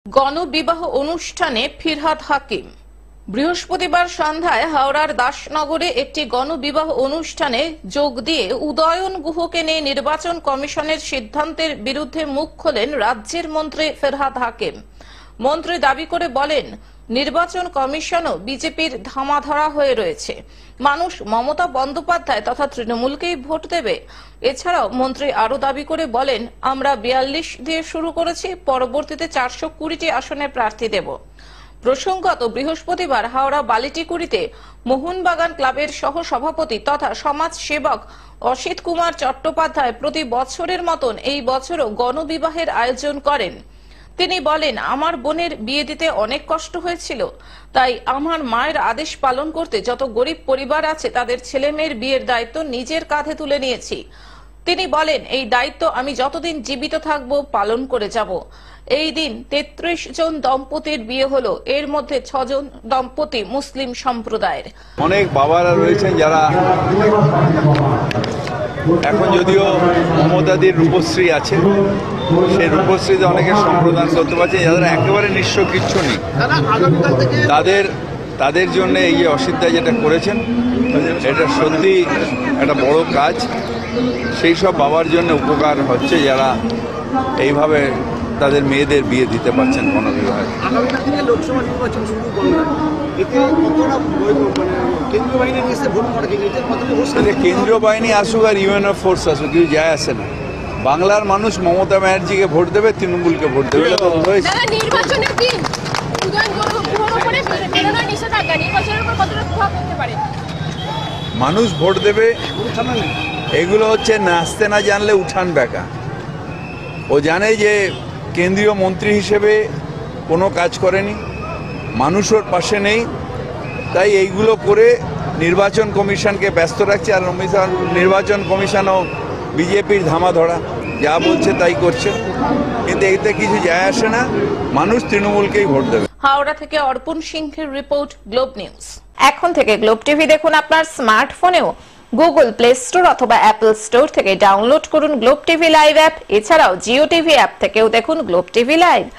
গণবিবাহ অনুষ্ঠানে ফিরহাদ হাকিম। বৃহস্পতিবার সন্ধ্যায় হাওড়ার দাসনগরে একটি গণবিবাহ অনুষ্ঠানে যোগ দিয়ে উদয়ন গুহকে নিয়ে নির্বাচন কমিশনের সিদ্ধান্তের বিরুদ্ধে মুখ খোলেন রাজ্যের মন্ত্রী ফিরহাদ হাকিম। মন্ত্রী দাবি করে বলেন, নির্বাচন কমিশনও বিজেপির ধামাধরা হয়ে রয়েছে, মানুষ মমতা বন্দ্যোপাধ্যায় তথা তৃণমূলকেই ভোট দেবে। এছাড়াও মন্ত্রী আরো দাবি করে বলেন, আমরা 42 দিয়ে শুরু করেছি, পরবর্তীতে 420টি আসনে প্রার্থী দেব। প্রসঙ্গত, বৃহস্পতিবার হাওড়া বালিটিকুড়িতে মোহনবাগান ক্লাবের সহ সভাপতি তথা সমাজ সেবক অসিত কুমার চট্টোপাধ্যায় প্রতি বছরের মতন এই বছরও গণবিবাহের আয়োজন করেন। তিনি বলেন, আমার বোনের বিয়ে দিতে অনেক কষ্ট হয়েছিল, তাই আমার মায়ের আদেশ পালন করতে যত গরিব পরিবার আছে তাদের ছেলে মেয়ের বিয়ের দায়িত্ব নিজের কাঁধে তুলে নিয়েছি। তিনি বলেন, এই দায়িত্ব আমি যতদিন জীবিত থাকব পালন করে যাব। এই দিন 33 জন দম্পতির বিয়ে হলো, এর মধ্যে 6 জন দম্পতি মুসলিম সম্প্রদায়ের। অনেক বাবারা রয়েছেন যারা এখন যদিও মমতাদির রূপশ্রী আছে, সেই রূপশ্রীতে অনেকে সম্প্রদান করতে পারছে, যাদের একেবারে নিঃস্ব কিচ্ছু নেই, তাদের জন্য এই যে অসিতদা যেটা করেছেন এটা সত্যি একটা বড় কাজ। সেই সব বাবার জন্য উপকার হচ্ছে যারা এইভাবে তাদের মেয়েদের বিয়ে দিতে পারছেন গণবিবাহে। কেন্দ্রীয় বাহিনী আসুক আর ইউএনও ফোর্স আসুক, কিছু যায় আসে না। বাংলার মানুষ মমতা ব্যানার্জিকে ভোট দেবে, তৃণমূলকে ভোট দেবে। মানুষ ভোট দেবে, এগুলো হচ্ছে নাচতে না জানলে উঠান বেকা। ও জানে যে কেন্দ্রীয় মন্ত্রী হিসেবে কোনো কাজ করেনি, মানুষ ওর পাশে নেই, তাই এইগুলো করে নির্বাচন কমিশনকে ব্যস্ত রাখছে। আর নির্বাচন কমিশনও বিজেপির ধামাধরা, যা বলছে তাই করছে, কিন্তু এতে কিছু যায় আসে না, মানুষ তৃণমূলকেই ভোট দেবে। হাওড়া থেকে অর্পণ সিংহের রিপোর্ট, গ্লোব নিউজ। এখন থেকে গ্লোব টিভি দেখুন আপনার স্মার্টফোনেও। গুগল প্লে স্টোর অথবা অ্যাপল স্টোর থেকে ডাউনলোড করুন গ্লোব টিভি লাইভ অ্যাপ। এছাড়াও জিও টিভি অ্যাপ থেকেও দেখুন গ্লোব টিভি লাইভ।